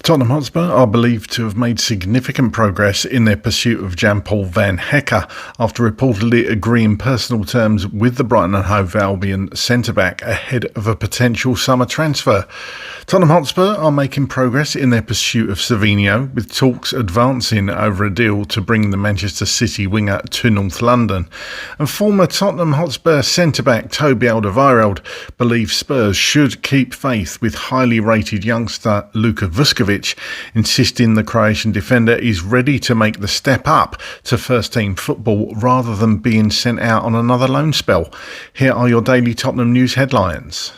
Tottenham Hotspur are believed to have made significant progress in their pursuit of Jan-Paul van Hecke after reportedly agreeing personal terms with the Brighton and Hove Albion centre-back ahead of a potential summer transfer. Tottenham Hotspur are making progress in their pursuit of Savinho, with talks advancing over a deal to bring the Manchester City winger to North London. And former Tottenham Hotspur centre-back Toby Alderweireld believes Spurs should keep faith with highly rated youngster Luka Vuskovic, insisting the Croatian defender is ready to make the step up to first-team football rather than being sent out on another loan spell. Here are your daily Tottenham news headlines.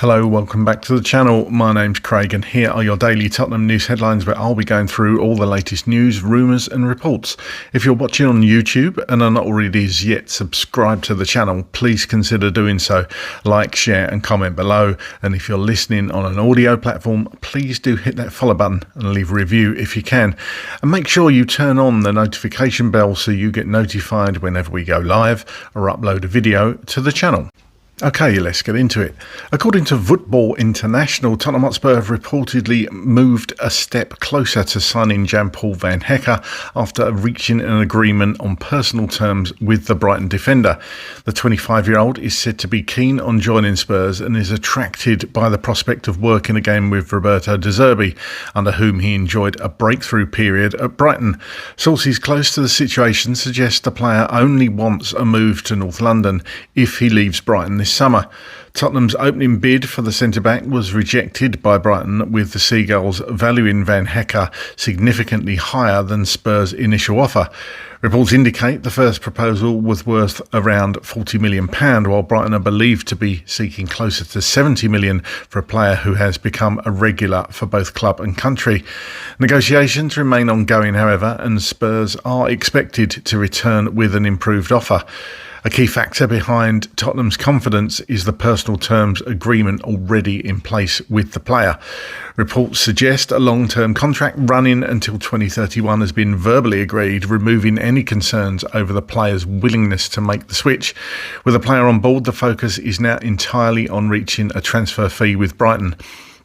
Hello, welcome back to the channel. My name's Craig and here are your daily Tottenham news headlines where I'll be going through all the latest news, rumours and reports. If you're watching on YouTube and are not already as yet subscribed to the channel, please consider doing so. Like, share and comment below. And if you're listening on an audio platform, please do hit that follow button and leave a review if you can. And make sure you turn on the notification bell so you get notified whenever we go live or upload a video to the channel. Okay, let's get into it. According to Football International, Tottenham Hotspur have reportedly moved a step closer to signing Jan-Paul van Hecke after reaching an agreement on personal terms with the Brighton defender. The 25-year-old is said to be keen on joining Spurs and is attracted by the prospect of working again with Roberto De Zerbi, under whom he enjoyed a breakthrough period at Brighton. Sources close to the situation suggest the player only wants a move to North London if he leaves Brighton this summer. Tottenham's opening bid for the centre-back was rejected by Brighton, with the Seagulls valuing Van Hecke significantly higher than Spurs' initial offer. Reports indicate the first proposal was worth around £40 million, while Brighton are believed to be seeking closer to £70 million for a player who has become a regular for both club and country. Negotiations remain ongoing, however, and Spurs are expected to return with an improved offer. A key factor behind Tottenham's confidence is the personal terms agreement already in place with the player. Reports suggest a long-term contract running until 2031 has been verbally agreed, removing any concerns over the player's willingness to make the switch. With the player on board, the focus is now entirely on reaching a transfer fee with Brighton.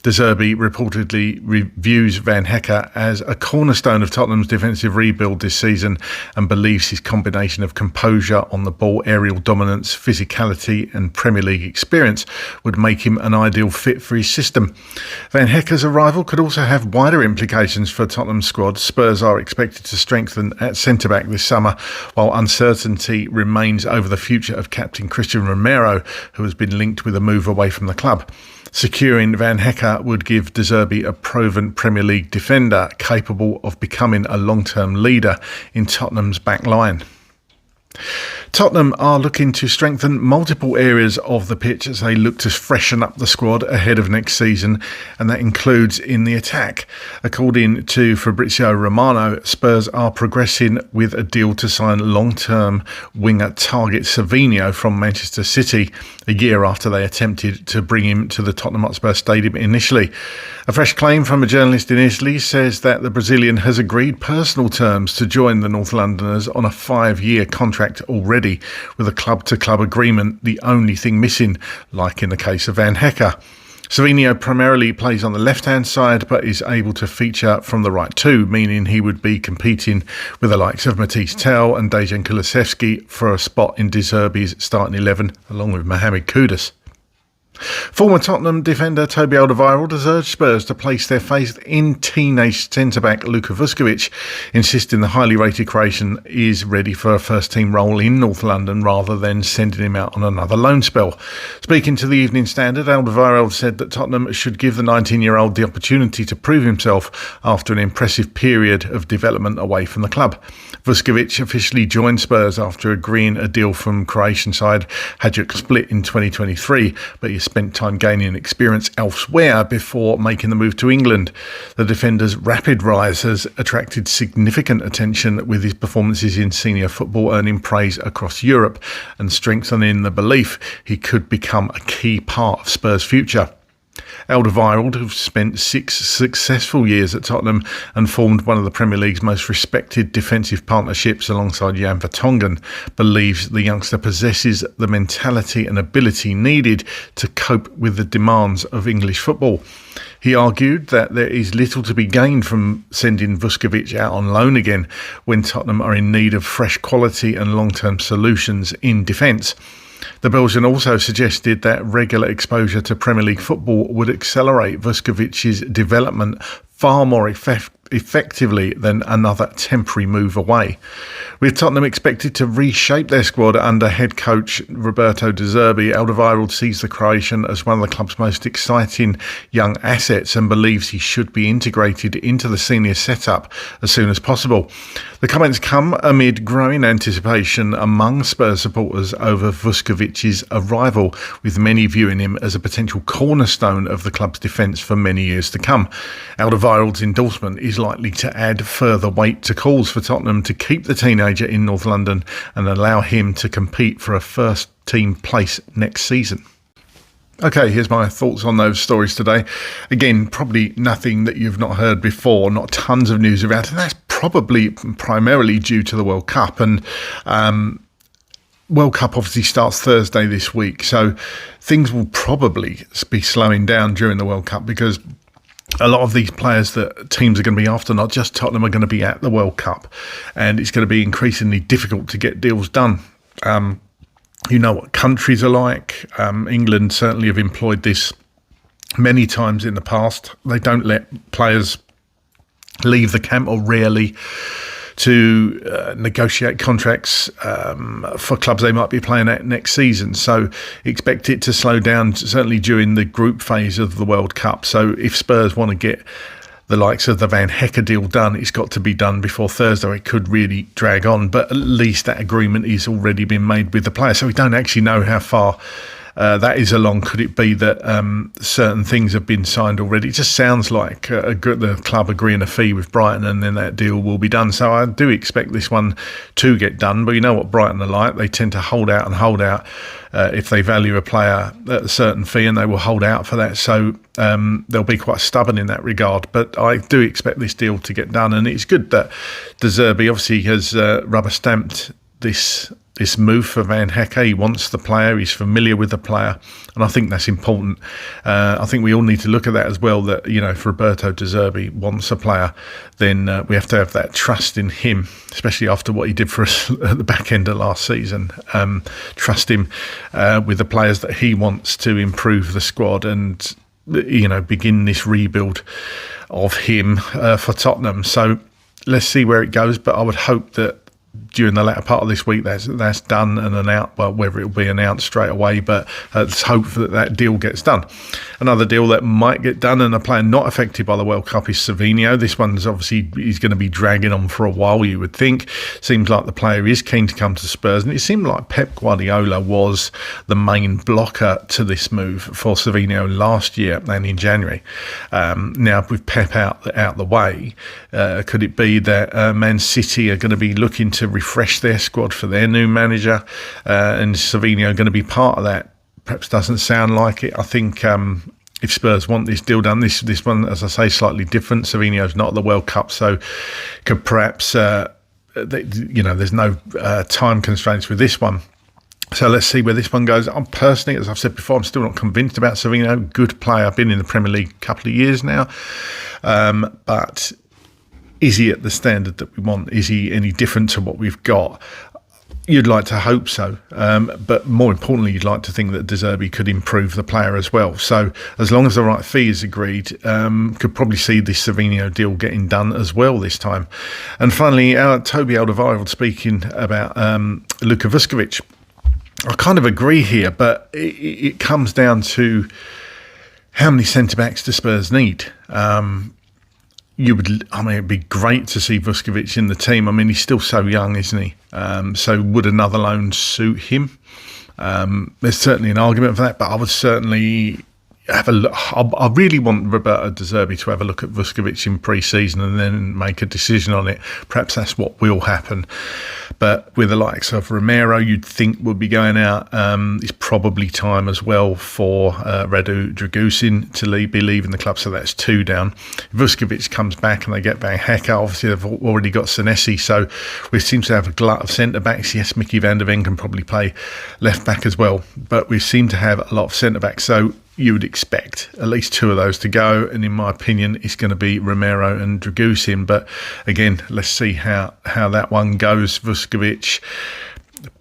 De Zerbi reportedly views Van Hecke as a cornerstone of Tottenham's defensive rebuild this season and believes his combination of composure on the ball, aerial dominance, physicality and Premier League experience would make him an ideal fit for his system. Van Hecke's arrival could also have wider implications for Tottenham's squad. Spurs are expected to strengthen at centre-back this summer, while uncertainty remains over the future of captain Christian Romero, who has been linked with a move away from the club. Securing Van Hecke would give De Zerbi a proven Premier League defender capable of becoming a long-term leader in Tottenham's back line. Tottenham are looking to strengthen multiple areas of the pitch as they look to freshen up the squad ahead of next season, and that includes in the attack. According to Fabrizio Romano, Spurs are progressing with a deal to sign long-term winger target Savinho from Manchester City, a year after they attempted to bring him to the Tottenham Hotspur Stadium initially. A fresh claim from a journalist in Italy says that the Brazilian has agreed personal terms to join the North Londoners on a 5-year contract already, with a club-to-club agreement the only thing missing, like in the case of Van Hecke. Savinho primarily plays on the left-hand side but is able to feature from the right too, meaning he would be competing with the likes of Matisse Tel and Dejan Kulusevski for a spot in De Zerbi's starting 11 along with Mohamed Kudus. Former Tottenham defender Toby Alderweireld has urged Spurs to place their faith in teenage centre-back Luka Vuskovic, insisting the highly rated Croatian is ready for a first-team role in North London rather than sending him out on another loan spell. Speaking to the Evening Standard, Alderweireld said that Tottenham should give the 19-year-old the opportunity to prove himself after an impressive period of development away from the club. Vuskovic officially joined Spurs after agreeing a deal from Croatian side Hajduk Split in 2023, but he spent time gaining experience elsewhere before making the move to England. The defender's rapid rise has attracted significant attention, with his performances in senior football earning praise across Europe and strengthening the belief he could become a key part of Spurs' future. Alderweireld, who spent 6 successful years at Tottenham and formed one of the Premier League's most respected defensive partnerships alongside Jan Vertonghen, believes the youngster possesses the mentality and ability needed to cope with the demands of English football. He argued that there is little to be gained from sending Vuskovic out on loan again when Tottenham are in need of fresh quality and long-term solutions in defence. The Belgian also suggested that regular exposure to Premier League football would accelerate Vuskovic's development far more effectively than another temporary move away. With Tottenham expected to reshape their squad under head coach Roberto De Zerbi, Alderweireld sees the Croatian as one of the club's most exciting young assets and believes he should be integrated into the senior setup as soon as possible. The comments come amid growing anticipation among Spurs supporters over Vuskovic's arrival, with many viewing him as a potential cornerstone of the club's defence for many years to come. Alderweireld's endorsement is likely to add further weight to calls for Tottenham to keep the teenager in North London and allow him to compete for a first-team place next season. Okay, here's my thoughts on those stories today. Again, probably nothing that you've not heard before, not tons of news about, and that's probably primarily due to the World Cup. And World Cup obviously starts Thursday this week, so things will probably be slowing down during the World Cup because a lot of these players that teams are going to be after, not just Tottenham, are going to be at the World Cup, and it's going to be increasingly difficult to get deals done. You know what countries are like. England certainly have employed this many times in the past. They don't let players leave the camp, or rarely, to negotiate contracts for clubs they might be playing at next season. So expect it to slow down, certainly during the group phase of the World Cup. So if Spurs want to get the likes of the Van Hecke deal done, it's got to be done before Thursday. It could really drag on, but at least that agreement is already been made with the player. So we don't actually know how far that is along. Could it be that certain things have been signed already? It just sounds like the club agreeing a fee with Brighton and then that deal will be done. So I do expect this one to get done, but you know what Brighton are like. They tend to hold out if they value a player at a certain fee, and they will hold out for that. So they'll be quite stubborn in that regard. But I do expect this deal to get done, and it's good that De Zerbi obviously has rubber stamped this move for Van Hecke. He wants the player, he's familiar with the player, and I think that's important. I think we all need to look at that as well, that, you know, if Roberto De Zerbi wants a player, then we have to have that trust in him, especially after what he did for us at the back end of last season. Trust him with the players that he wants to improve the squad and, you know, begin this rebuild of him for Tottenham. So let's see where it goes, but I would hope that during the latter part of this week that's done and announced. Well, whether it will be announced straight away, but let's hope that deal gets done. Another deal that might get done, and a player not affected by the World Cup, is Savinho. This one's obviously he's going to be dragging on for a while, you would think. Seems like the player is keen to come to Spurs, and it seemed like Pep Guardiola was the main blocker to this move for Savinho last year and in January. Now with Pep out the way, could it be that Man City are going to be looking to refresh their squad for their new manager, and Savinho going to be part of that? Perhaps doesn't sound like it. I think if Spurs want this deal done, this one, as I say, slightly different. Savinho's not at the World Cup, so could perhaps, there's no time constraints with this one. So let's see where this one goes. I'm personally, as I've said before, I'm still not convinced about Savinho. Good player, been in the Premier League a couple of years now, but is he at the standard that we want? Is he any different to what we've got? You'd like to hope so, but more importantly, you'd like to think that De Zerbi could improve the player as well. So as long as the right fee is agreed, could probably see this Savinho deal getting done as well this time. And finally, Toby Alderweireld speaking about Luka Vuskovic. I kind of agree here, but it comes down to how many centre-backs do Spurs need? It'd be great to see Vuskovic in the team. I mean, he's still so young, isn't he? So would another loan suit him? There's certainly an argument for that, but I would certainly have a look. I really want Roberto De Zerbi to have a look at Vuskovic in pre-season and then make a decision on it. Perhaps that's what will happen. But with the likes of Romero, you'd think would be going out. It's probably time as well for Radu Dragusin to be leaving the club, so that's 2 down. If Vuskovic comes back and they get back Hecke, obviously they've already got Senesi, so we seem to have a glut of centre-backs. Yes, Mickey van der Ven can probably play left-back as well, but we seem to have a lot of centre-backs, so you would expect at least 2 of those to go, and in my opinion it's going to be Romero and Dragusin. But again, let's see how that one goes. Vuskovic,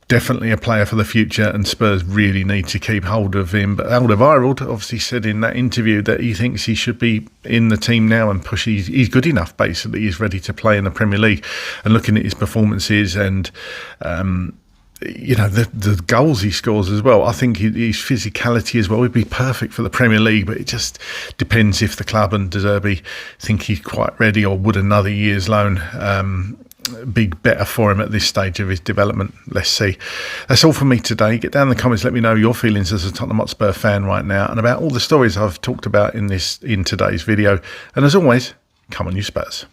definitely a player for the future, and Spurs really need to keep hold of him. But Alderweireld obviously said in that interview that he thinks he should be in the team now and push. He's good enough, basically. He's ready to play in the Premier League, and looking at his performances and the goals he scores as well, I think his physicality as well would be perfect for the Premier League, but it just depends if the club and De Zerbi think he's quite ready, or would another year's loan be better for him at this stage of his development. Let's see. That's all from me today. Get down in the comments, let me know your feelings as a Tottenham Hotspur fan right now, and about all the stories I've talked about in today's video. And as always, come on you Spurs.